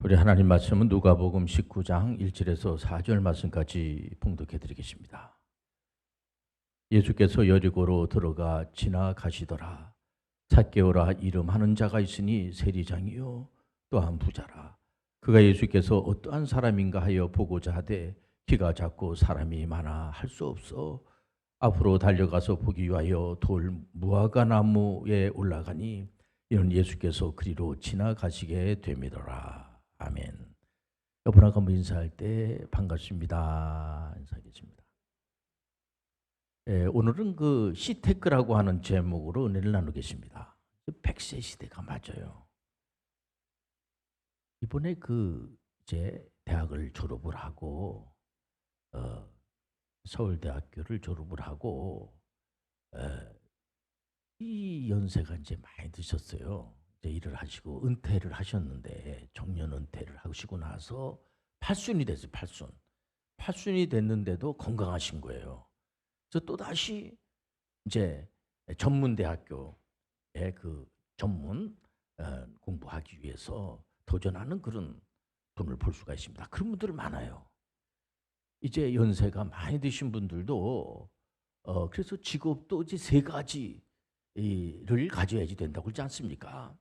우리 하나님 말씀은 누가복음 19장 1절에서 4절 말씀까지 봉독해 드리겠습니다. 예수께서 여리고로 들어가 지나가시더라. zac개오라 이름하는 자가 있으니 세리장이요 또한 부자라. 그가 예수께서 어떠한 사람인가 하여 보고자 하되 키가 작고 사람이 많아 할 수 없어 앞으로 달려가서 보기 위하여 돌 무화과 나무에 올라가니 이는 예수께서 그리로 지나가시게 되미더라. 아멘. 여러분하고 한번 인사할 때 반갑습니다. 인사하겠습니다. 오늘은 그 시테크라고 하는 제목으로 은혜를 나누겠습니다. 100세 시대가 맞아요. 이번에 이제 대학을 졸업을 하고 서울대학교를 졸업을 하고 이 연세가 이제 많이 드셨어요. 이제 일을 하시고 은퇴를 하셨는데 정년 은퇴를 하시고 나서 팔순이 됐어요. 팔순이 됐는데도 건강하신 거예요. 그래서 또 다시 이제 전문대학교에 그 전문 공부하기 위해서 도전하는 그런 분을 볼 수가 있습니다. 그런 분들 많아요. 이제 연세가 많이 드신 분들도 그래서 직업도 이제 세 가지를 가져야지 된다고 그러지 않습니까?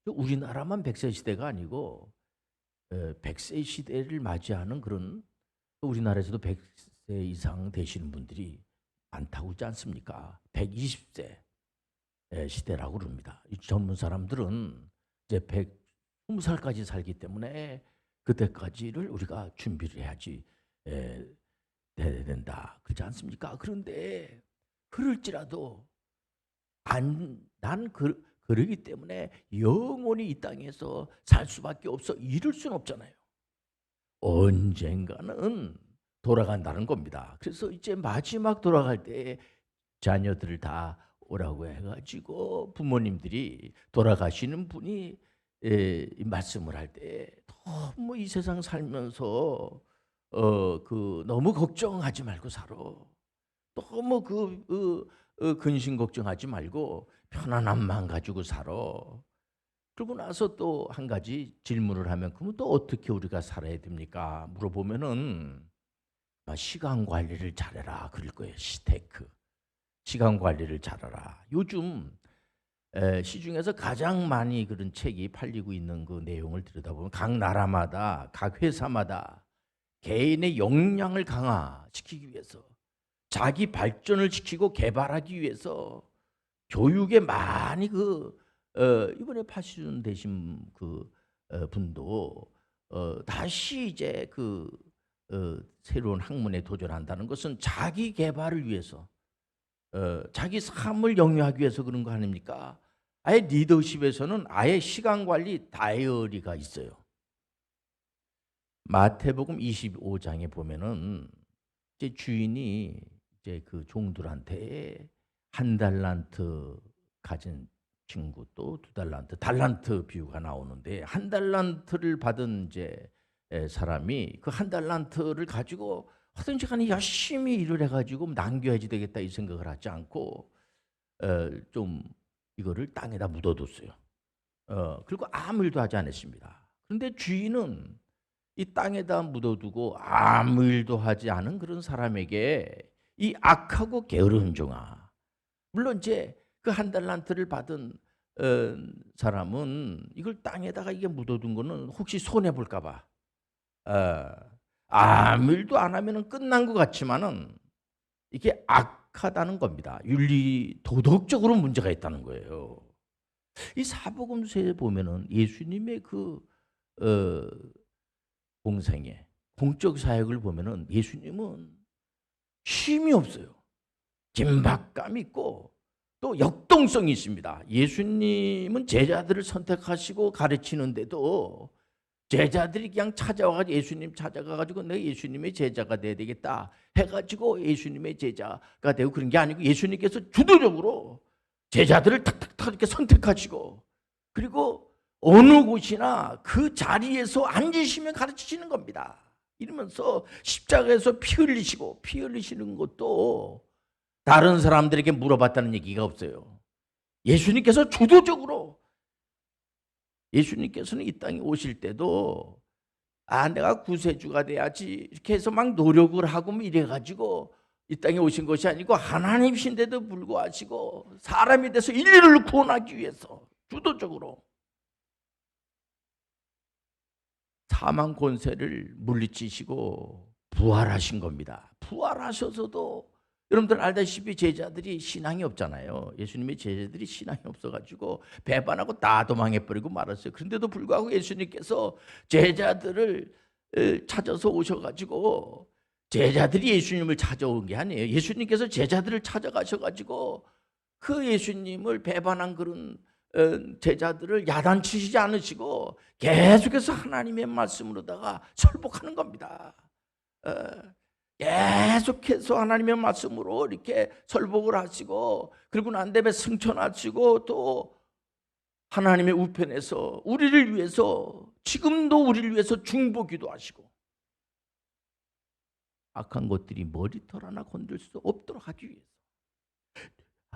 우리나라만 100세 시대가 아니고 100세 시대를 맞이하는 그런 우리나라에서도 100세 이상 되시는 분들이 많다고 하지 않습니까? 120세 시대라고 그럽니다. 이 젊은 사람들은 이제 120살까지 살기 때문에 그때까지를 우리가 준비를 해야지 돼야 된다. 그렇지 않습니까? 그런데 그럴지라도 그러기 때문에 영원히 이 땅에서 살 수밖에 없어 이럴 수는 없잖아요. 언젠가는 돌아간다는 겁니다. 그래서 이제 마지막 돌아갈 때 자녀들을 다 오라고 해가지고 부모님들이 돌아가시는 분이 말씀을 할 때 너무 이 세상 살면서 너무 걱정하지 말고 살아. 너무 근심 걱정하지 말고 편안함만 가지고 살아. 그러고 나서 또 한 가지 질문을 하면 그럼 또 어떻게 우리가 살아야 됩니까? 물어보면은 시간 관리를 잘해라 그럴 거예요. 시테크. 시간 관리를 잘하라. 요즘 시중에서 가장 많이 그런 책이 팔리고 있는 그 내용을 들여다보면 각 나라마다 각 회사마다 개인의 역량을 강화시키기 위해서 자기 발전을 시키고 개발하기 위해서 교육에 많이 이번에 80년 되신 분도 다시 이제 새로운 학문에 도전한다는 것은 자기 개발을 위해서 자기 삶을 영위하기 위해서 그런 거 아닙니까? 아예 리더십에서는 아예 시간 관리 다이어리가 있어요. 마태복음 25장에 보면은 이제 주인이 이제 그 종들한테 1달란트 가진 친구 또 2달란트 비유가 나오는데 1달란트를 받은 이제 사람이 그 1달란트를 가지고 하든지 간에 열심히 일을 해가지고 남겨야지 되겠다 이 생각을 하지 않고 좀 이거를 땅에다 묻어뒀어요. 그리고 아무 일도 하지 않았습니다. 그런데 주인은 이 땅에다 묻어두고 아무 일도 하지 않은 그런 사람에게 이 악하고 게으른 종아. 물론 이제 그 1달란트를 받은 사람은 이걸 땅에다가 이게 묻어둔 거는 혹시 손해 볼까 봐 아무 일도 안 하면은 끝난 것 같지만은 이게 악하다는 겁니다. 윤리 도덕적으로 문제가 있다는 거예요. 이 사복음서에 보면은 예수님의 공생애, 공적 사역을 보면은 예수님은 쉼이 없어요. 긴박감 있고 또 역동성이 있습니다. 예수님은 제자들을 선택하시고 가르치는데도 제자들이 그냥 찾아와가지고 예수님 찾아가가지고 내가 예수님의 제자가 돼야 되겠다 해가지고 예수님의 제자가 되고 그런 게 아니고 예수님께서 주도적으로 제자들을 탁탁탁 이렇게 선택하시고 그리고 어느 곳이나 그 자리에서 앉으시면 가르치시는 겁니다. 이러면서 십자가에서 피 흘리시는 것도 다른 사람들에게 물어봤다는 얘기가 없어요. 예수님께서 주도적으로 예수님께서는 이 땅에 오실 때도 내가 구세주가 돼야지 이렇게 해서 막 노력을 하고 뭐 이래가지고 이 땅에 오신 것이 아니고 하나님이신데도 불구하고 사람이 돼서 인류를 구원하기 위해서 주도적으로 사망 권세를 물리치시고 부활하신 겁니다. 부활하셔서도 여러분들 알다시피 제자들이 신앙이 없잖아요. 예수님의 제자들이 신앙이 없어가지고 배반하고 다 도망해버리고 말았어요. 그런데도 불구하고 예수님께서 제자들을 찾아서 오셔가지고 제자들이 예수님을 찾아온 게 아니에요. 예수님께서 제자들을 찾아가셔가지고 그 예수님을 배반한 그런 제자들을 야단치시지 않으시고 계속해서 하나님의 말씀으로다가 설복하는 겁니다. 계속해서 하나님의 말씀으로 이렇게 설복을 하시고 그리고 난 다음에 승천하시고 또 하나님의 우편에서 우리를 위해서 지금도 우리를 위해서 중보기도 하시고 악한 것들이 머리털 하나 건들 수 없도록 하기 위해서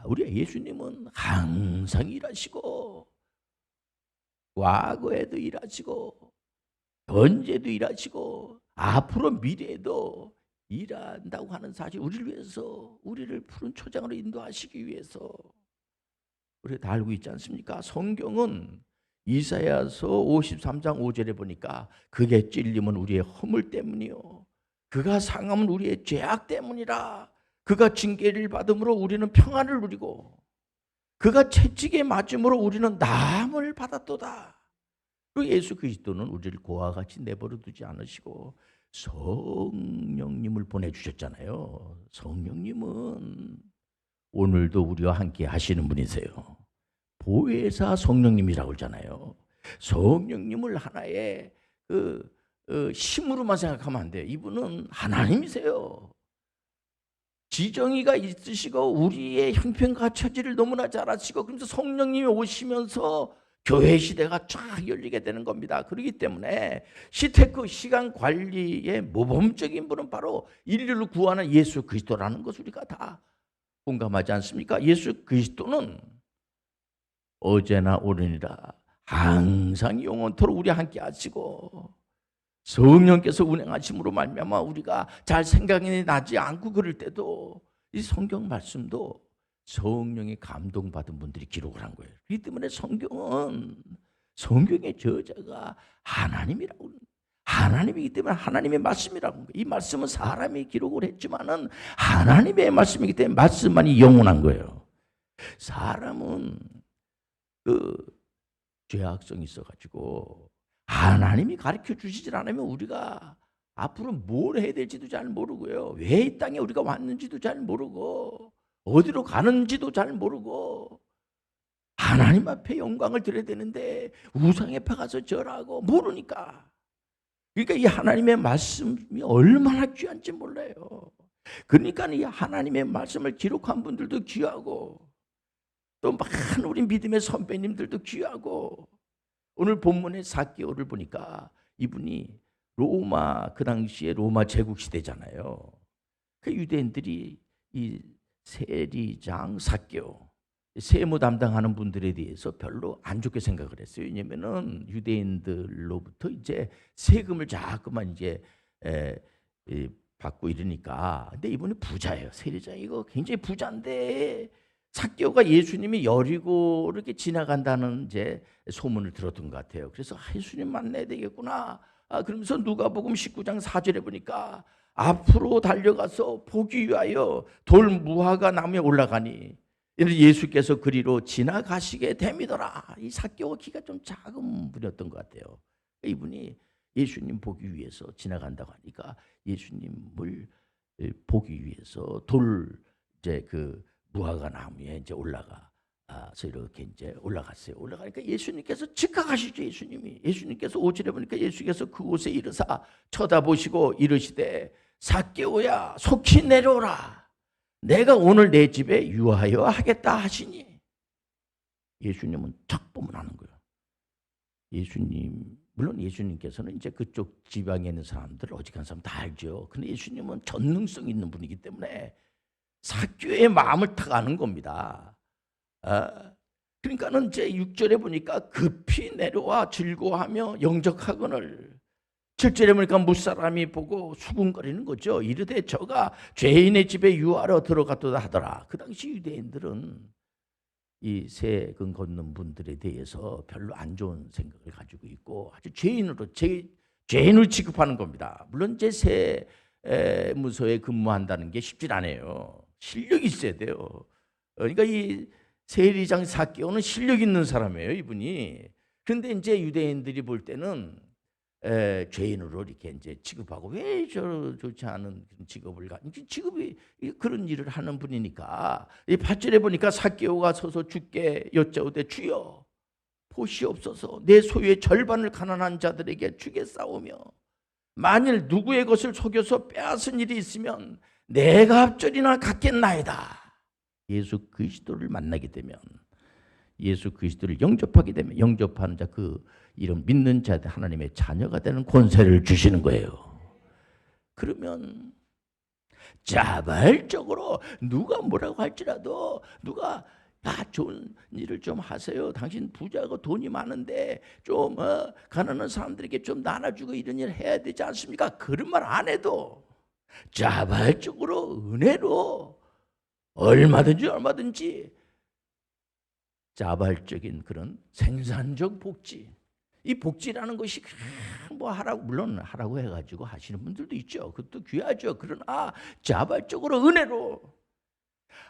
우리 예수님은 항상 일하시고 과거에도 일하시고 현재도 일하시고 앞으로 미래에도 일한다고 하는 사실, 우리를 위해서, 우리를 푸른 초장으로 인도하시기 위해서 우리가 다 알고 있지 않습니까? 성경은 이사야서 53장 5절에 보니까 그게 찔림은 우리의 허물 때문이요 그가 상함은 우리의 죄악 때문이라. 그가 징계를 받음으로 우리는 평안을 누리고 그가 채찍에 맞음으로 우리는 나음을 받았도다. 그 예수 그리스도는 우리를 고와 같이 내버려 두지 않으시고 성령님을 보내주셨잖아요. 성령님은 오늘도 우리와 함께 하시는 분이세요. 보혜사 성령님이라고 그러잖아요. 성령님을 하나의 힘으로만 생각하면 안 돼요. 이분은 하나님이세요. 지정의가 있으시고 우리의 형편과 처지를 너무나 잘 아시고 그래서 성령님이 오시면서 교회 시대가 쫙 열리게 되는 겁니다. 그렇기 때문에 시테크 시간 관리의 모범적인 분은 바로 인류를 구하는 예수 그리스도라는 것을 우리가 다 공감하지 않습니까? 예수 그리스도는 어제나 오늘이라 항상 영원토록 우리와 함께 하시고 성령께서 운행하심으로 말미암아 우리가 잘 생각이 나지 않고 그럴 때도 이 성경 말씀도 성령의 감동받은 분들이 기록을 한 거예요. 그렇기 때문에 성경은 성경의 저자가 하나님이라고, 하나님이기 때문에 하나님의 말씀이라고 합니다. 이 말씀은 사람이 기록을 했지만은 하나님의 말씀이기 때문에 말씀만이 영원한 거예요. 사람은 죄악성이 있어가지고 하나님이 가르쳐 주시질 않으면 우리가 앞으로 뭘 해야 될지도 잘 모르고요. 왜 이 땅에 우리가 왔는지도 잘 모르고 어디로 가는지도 잘 모르고 하나님 앞에 영광을 드려야 되는데 우상 앞에 가서 절하고 모르니까. 그러니까 이 하나님의 말씀이 얼마나 귀한지 몰라요. 그러니까 이 하나님의 말씀을 기록한 분들도 귀하고 또 많은 우리 믿음의 선배님들도 귀하고 오늘 본문의 삭개오를 보니까 이분이 로마, 그 당시에 로마 제국 시대잖아요. 그 유대인들이 이 세리장 삭개오, 세무 담당하는 분들에 대해서 별로 안 좋게 생각을 했어요. 왜냐면은 유대인들로부터 이제 세금을 자꾸만 이제 받고 이러니까. 근데 이분이 부자예요. 세리장 이거 굉장히 부자인데 삭개오가 예수님이 여리고를 이렇게 지나간다는 이제 소문을 들었던 것 같아요. 그래서 예수님 만나야 되겠구나. 그러면서 누가복음 19장 4절에 보니까 앞으로 달려가서 보기 위하여 돌 무화과 나무에 올라가니 예수께서 그리로 지나가시게 됨이더라. 이 삭개오 키가 좀 작은 분이었던 것 같아요. 이분이 예수님 보기 위해서 지나간다고 하니까 예수님을 보기 위해서 돌 이제 그 무화과 나무에 이제 올라가서 이렇게 이제 올라갔어요. 올라가니까 예수님께서 즉각하시죠. 예수님께서 5절에 보니까 예수께서 그곳에 이르사 쳐다보시고 이르시되 삭개오야 속히 내려오라. 내가 오늘 내 집에 유하여 하겠다 하시니 예수님은 척 보면 아는 거예요. 예수님 물론 예수님께서는 이제 그쪽 지방에 있는 사람들 어지간한 사람 다 알죠. 근데 예수님은 전능성 있는 분이기 때문에 삭개오의 마음을 딱 아는 겁니다. 그러니까는 제 6절에 보니까 급히 내려와 즐거워하며 영접하거늘 7절에 보니까 무사람이 보고 수군거리는 거죠. 이르되 저가 죄인의 집에 유하러 들어갔도다 하더라. 그 당시 유대인들은 이 세금 걷는 분들에 대해서 별로 안 좋은 생각을 가지고 있고 아주 죄인으로 취급하는 겁니다. 물론 제 세무서에 근무한다는 게 쉽지 않아요. 실력이 있어야 돼요. 그러니까 이 세리장 삭개오는 실력 있는 사람이에요, 이분이. 그런데 이제 유대인들이 볼 때는 죄인으로 이렇게 이제 취급하고 왜 저 좋지 않은 그런 직업을 직업이 그런 일을 하는 분이니까 이 8절에 보니까 삭개오가 서서 주께 여짜오되 주여 보시옵소서 내 소유의 절반을 가난한 자들에게 주겠사오며 만일 누구의 것을 속여서 빼앗은 일이 있으면 내가 합절이나 갖겠나이다. 예수 그리스도를 만나게 되면 예수 그리스도를 영접하게 되면 영접하는 자 그 이름 믿는 자들 하나님의 자녀가 되는 권세를 주시는 거예요. 그러면 자발적으로 누가 뭐라고 할지라도 누가 좋은 일을 좀 하세요. 당신 부자고 돈이 많은데 좀 가난한 사람들에게 좀 나눠주고 이런 일 해야 되지 않습니까? 그런 말 안 해도 자발적으로 은혜로 얼마든지 자발적인 그런 생산적 복지. 이 복지라는 것이 뭐 하라고 물론 하라고 해가지고 하시는 분들도 있죠. 그것도 귀하죠. 그러나 자발적으로 은혜로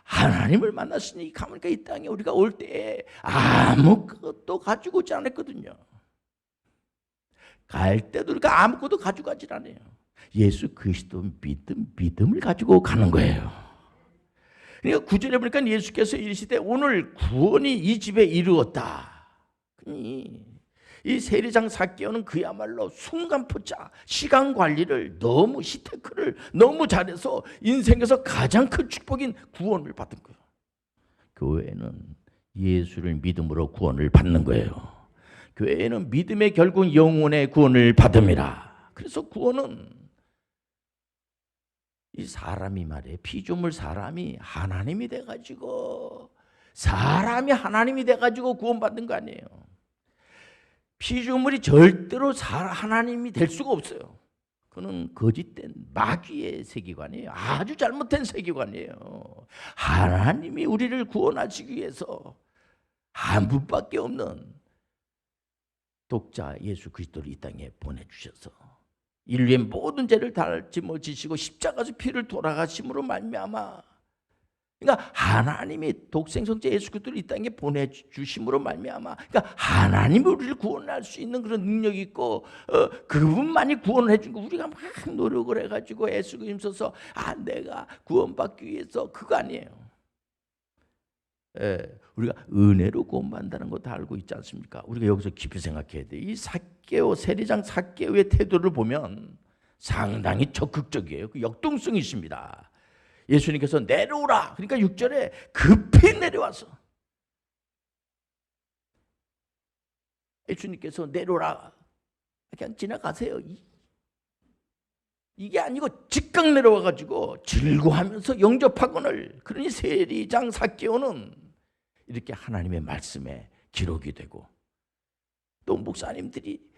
하나님을 만났으니 가니까 이 땅에 우리가 올 때 아무것도 가지고 오지 않았거든요. 갈 때도 우리가 아무것도 가지고 가지 않아요. 예수 그리스도 믿음을 가지고 가는 거예요. 그러니까 9절에 보니까 예수께서 이르시되 오늘 구원이 이 집에 이르렀다. 이 세리장 삭개오는 그야말로 순간포차 시간 관리를 너무 시테크를 너무 잘해서 인생에서 가장 큰 축복인 구원을 받은 거예요. 교회는 예수를 믿음으로 구원을 받는 거예요. 교회는 믿음의 결국 영혼의 구원을 받음이라. 그래서 구원은 이 사람이 말이에요. 피조물 사람이 하나님이 돼가지고 구원받는 거 아니에요. 피조물이 절대로 하나님이 될 수가 없어요. 그는 거짓된 마귀의 세계관이에요. 아주 잘못된 세계관이에요. 하나님이 우리를 구원하시기 위해서 한 분밖에 없는 독자 예수 그리스도를 이 땅에 보내주셔서 인류의 모든 죄를 다 짊어지시고 십자가에서 피를 돌아가심으로 말미암아 그러니까 하나님이 독생성자 예수 그리스도를 이 땅에 보내주심으로 말미암아 그러니까 하나님이 우리를 구원할 수 있는 그런 능력이 있고 그분만이 구원을 해준 거 우리가 막 노력을 해가지고 애쓰고 힘써서 내가 구원받기 위해서 그거 아니에요. 우리가 은혜로 구원받는다는 거 다 알고 있지 않습니까? 우리가 여기서 깊이 생각해야 돼. 이 세리장 삭개오의 태도를 보면 상당히 적극적이에요. 그 역동성이 있습니다. 예수님께서 내려오라. 그러니까 6절에 급히 내려와서 예수님께서 내려오라. 그냥 지나가세요. 이게 아니고 즉각 내려와가지고 즐거워하면서 영접하거늘. 그러니 세리장 삭개오는 이렇게 하나님의 말씀에 기록이 되고 또 목사님들이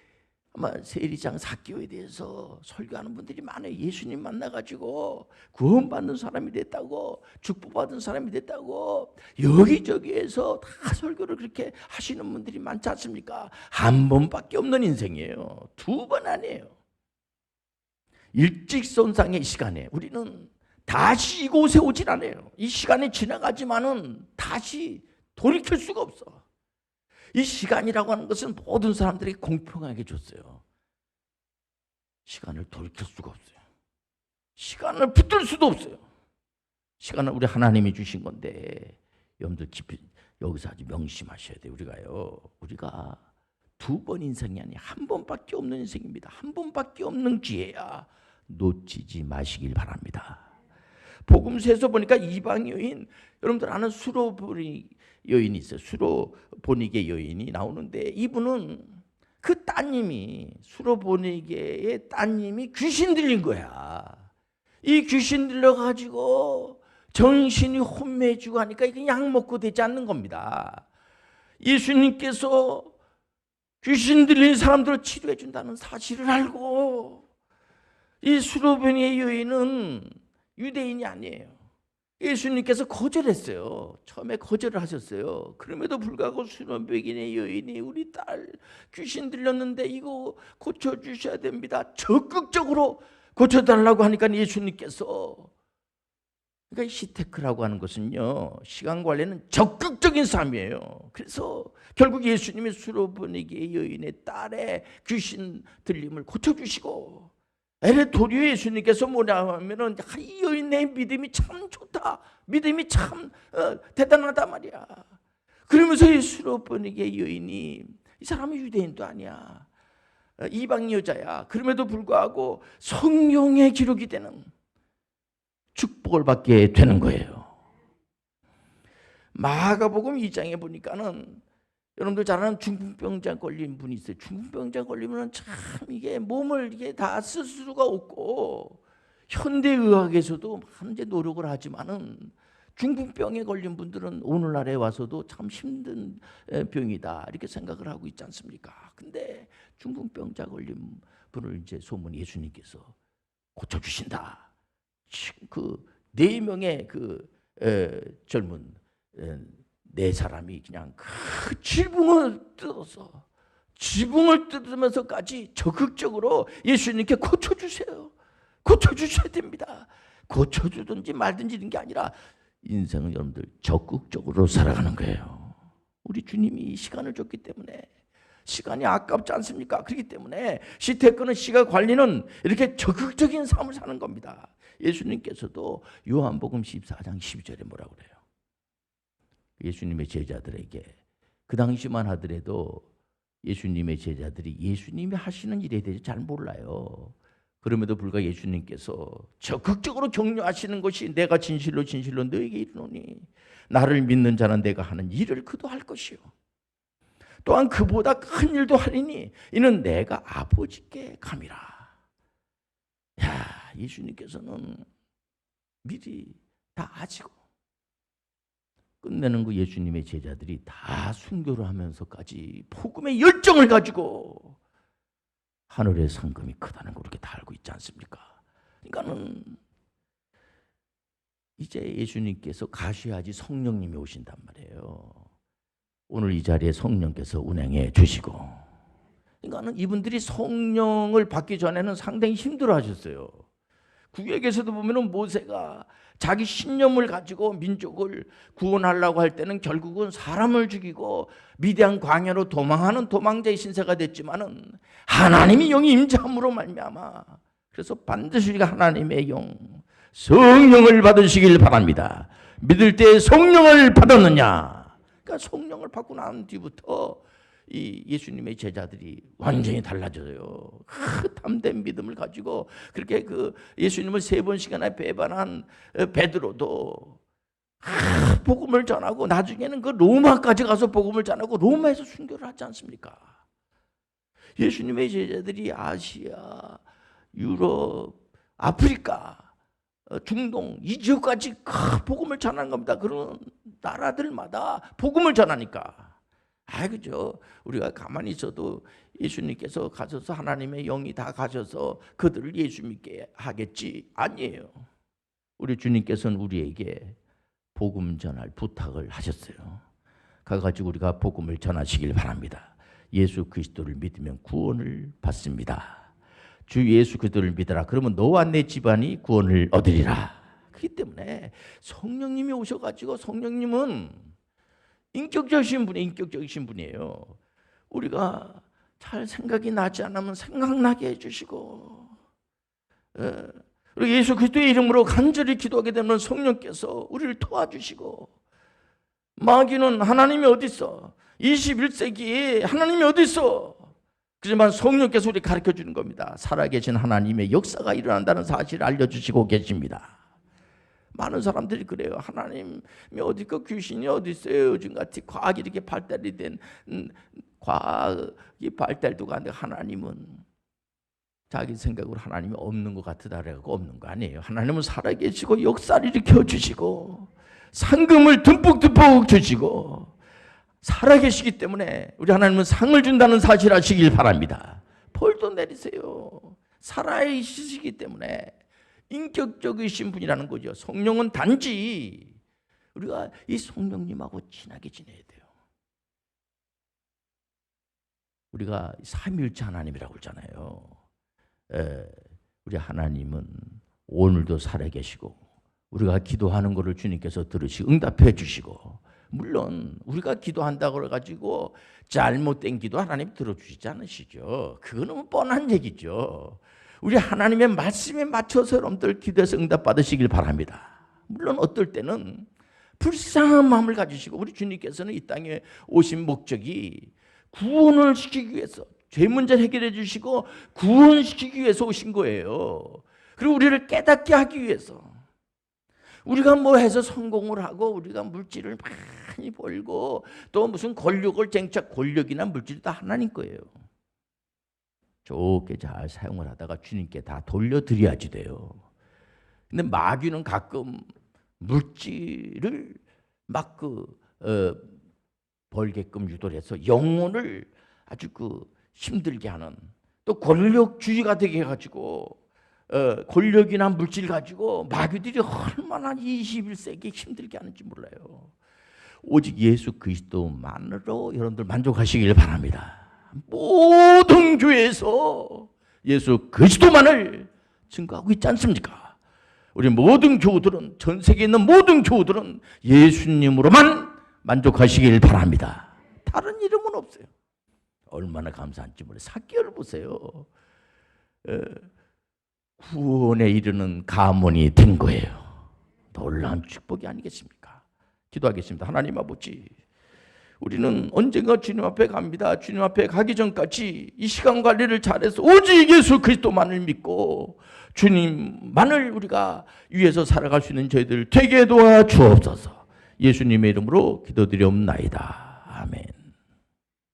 아마 세리장 삭개오에 대해서 설교하는 분들이 많아요. 예수님 만나가지고 구원받는 사람이 됐다고 축복받은 사람이 됐다고 여기저기에서 다 설교를 그렇게 하시는 분들이 많지 않습니까? 한 번밖에 없는 인생이에요. 두 번 아니에요. 일직선상의 시간에 우리는 다시 이곳에 오질 않아요. 이 시간이 지나가지만은 다시 돌이킬 수가 없어. 이 시간이라고 하는 것은 모든 사람들에게 공평하게 줬어요. 시간을 돌이킬 수가 없어요. 시간을 붙들 수도 없어요. 시간은 우리 하나님이 주신 건데 여러분들 깊이 여기서 아주 명심하셔야 돼요. 우리가 두 번 인생이 아니 한 번밖에 없는 인생입니다. 한 번밖에 없는 기회야. 놓치지 마시길 바랍니다. 복음서에서 보니까 이방 여인, 여러분들 아는 수로보니 여인이 있어요. 수로보니게 여인이 나오는데 이분은 그 따님이 수로보니게의 따님이 귀신 들린 거야. 이 귀신 들려가지고 정신이 혼미해지고 하니까 이게 약 먹고 되지 않는 겁니다. 예수님께서 귀신 들린 사람들을 치료해 준다는 사실을 알고 이 수로베니의 여인은 유대인이 아니에요. 예수님께서 거절했어요. 처음에 거절을 하셨어요. 그럼에도 불구하고 수로베니의 여인이 우리 딸 귀신 들렸는데 이거 고쳐주셔야 됩니다. 적극적으로 고쳐달라고 하니까 예수님께서, 그러니까 시테크라고 하는 것은요, 시간 관리는 적극적인 삶이에요. 그래서 결국 예수님이 수로보니게 여인의 딸의 귀신 들림을 고쳐주시고, 에레토리오 예수님께서 뭐냐 하면은 이 여인의 믿음이 참 좋다, 믿음이 참 대단하다 말이야. 그러면서 이 수로보니게 여인이, 이 사람은 유대인도 아니야, 이방 여자야. 그럼에도 불구하고 성령의 기록이 되는 축복을 받게 되는 거예요. 마가복음 2장에 보니까는 여러분들 잘 아는 중풍병자 걸린 분이 있어요. 중풍병자 걸리면 참 이게 몸을 이게 다 쓸 수가 없고, 현대의학에서도 많은 노력을 하지만은 중풍병에 걸린 분들은 오늘날에 와서도 참 힘든 병이다 이렇게 생각을 하고 있지 않습니까? 근데 중풍병자 걸린 분을 이제 소문 예수님께서 고쳐주신다. 그 4명의 젊은 4사람이 그냥 그 지붕을 뜯으면서까지 적극적으로 예수님께 고쳐주세요, 고쳐주셔야 됩니다. 고쳐주든지 말든지 이런 게 아니라 인생은 여러분들 적극적으로 살아가는 거예요. 우리 주님이 시간을 줬기 때문에, 시간이 아깝지 않습니까? 그렇기 때문에 시테크는, 시간 관리는 이렇게 적극적인 삶을 사는 겁니다. 예수님께서도 요한복음 14장 12절에 뭐라고 그래요? 예수님의 제자들에게, 그 당시만 하더라도 예수님의 제자들이 예수님이 하시는 일에 대해서 잘 몰라요. 그럼에도 불구하고 예수님께서 적극적으로 격려하시는 것이, 내가 진실로 진실로 너에게 이르노니 나를 믿는 자는 내가 하는 일을 그도 할 것이요 또한 그보다 큰 일도 하리니 이는 내가 아버지께 감이라. 야, 예수님께서는 미리 다 아시고, 끝내는 그 예수님의 제자들이 다 순교를 하면서까지 복음의 열정을 가지고 하늘의 상금이 크다는 걸 그렇게 다 알고 있지 않습니까? 그러니까는 이제 예수님께서 가셔야지 성령님이 오신단 말이에요. 오늘 이 자리에 성령께서 운행해 주시고, 그러니까는 이분들이 성령을 받기 전에는 상당히 힘들어하셨어요. 구약에서도 보면은 모세가 자기 신념을 가지고 민족을 구원하려고 할 때는 결국은 사람을 죽이고 미디안 광야로 도망하는 도망자의 신세가 됐지만은 하나님이 영이 임재함으로 말미암아, 그래서 반드시 우리가 하나님의 영, 성령을 받으시길 바랍니다. 믿을 때 성령을 받았느냐? 그러니까 성령을 받고 난 뒤부터 이 예수님의 제자들이 완전히 달라져요. 탐된 믿음을 가지고 그렇게 그 예수님을 3번씩이나 배반한 베드로도 복음을 전하고, 나중에는 그 로마까지 가서 복음을 전하고 로마에서 순교를 하지 않습니까? 예수님의 제자들이 아시아, 유럽, 아프리카, 중동 이 지역까지 복음을 전하는 겁니다. 그런 나라들마다 복음을 전하니까. 그죠? 우리가 가만히 있어도 예수님께서 가셔서 하나님의 영이 다 가셔서 그들을 예수 믿게 하겠지? 아니에요. 우리 주님께서는 우리에게 복음 전할 부탁을 하셨어요. 가가지고 우리가 복음을 전하시길 바랍니다. 예수 그리스도를 믿으면 구원을 받습니다. 주 예수 그리스도를 믿어라. 그러면 너와 내 집안이 구원을 얻으리라. 그렇기 때문에 성령님이 오셔가지고, 성령님은 인격적이신 분이에요. 우리가 잘 생각이 나지 않으면 생각나게 해주시고, 그리고 예수 그리스도의 이름으로 간절히 기도하게 되면 성령께서 우리를 도와주시고, 마귀는 하나님이 어디 있어? 21세기에 하나님이 어디 있어? 그렇지만 성령께서 우리 가르쳐 주는 겁니다. 살아계신 하나님의 역사가 일어난다는 사실을 알려주시고 계십니다. 많은 사람들이 그래요. 하나님이 어디 있고 귀신이 어디 있어요? 요즘같이 과학이 이렇게 발달이 된, 과학이 발달도 가는데 하나님은 자기 생각으로 하나님이 없는 것 같으다 그래갖고 없는 거 아니에요. 하나님은 살아계시고 역사를 일으켜 주시고 상금을 듬뿍 주시고 살아계시기 때문에 우리 하나님은 상을 준다는 사실 아시길 바랍니다. 벌도 내리세요. 살아계시기 때문에 인격적이신 분이라는 거죠. 성령은 단지 우리가 이 성령님하고 친하게 지내야 돼요. 우리가 삼위일체 하나님이라고 그러잖아요. 우리 하나님은 오늘도 살아계시고 우리가 기도하는 것을 주님께서 들으시고 응답해 주시고, 물론 우리가 기도한다고 해가지고 잘못된 기도 하나님 들어주시지 않으시죠. 그거는 뻔한 얘기죠. 우리 하나님의 말씀에 맞춰서 여러분들 기도해서 응답받으시길 바랍니다. 물론 어떨 때는 불쌍한 마음을 가지시고, 우리 주님께서는 이 땅에 오신 목적이 구원을 시키기 위해서, 죄 문제를 해결해 주시고 구원시키기 위해서 오신 거예요. 그리고 우리를 깨닫게 하기 위해서. 우리가 뭐 해서 성공을 하고 우리가 물질을 많이 벌고 또 무슨 권력을 쟁취, 권력이나 물질이 다 하나님 거예요. 좋게 잘 사용을 하다가 주님께 다 돌려드려야지 돼요. 근데 마귀는 가끔 물질을 막 벌게끔 유도를 해서 영혼을 아주 힘들게 하는, 또 권력주의가 되게 해가지고 권력이나 물질 가지고 마귀들이 얼마나 21세기 힘들게 하는지 몰라요. 오직 예수 그리스도만으로 여러분들 만족하시길 바랍니다. 모든 교회에서 예수 그리스도만을 증거하고 있지 않습니까? 우리 모든 교우들은, 전 세계에 있는 모든 교우들은 예수님으로만 만족하시길 바랍니다. 다른 이름은 없어요. 얼마나 감사한지 몰라요. 사개월 보세요. 구원에 이르는 가문이 된 거예요. 놀라운 축복이 아니겠습니까? 기도하겠습니다. 하나님 아버지, 우리는 언젠가 주님 앞에 갑니다. 주님 앞에 가기 전까지 이 시간 관리를 잘해서 오직 예수 그리스도만을 믿고 주님만을 우리가 위해서 살아갈 수 있는 저희들 되게 도와주옵소서. 예수님의 이름으로 기도드리옵나이다.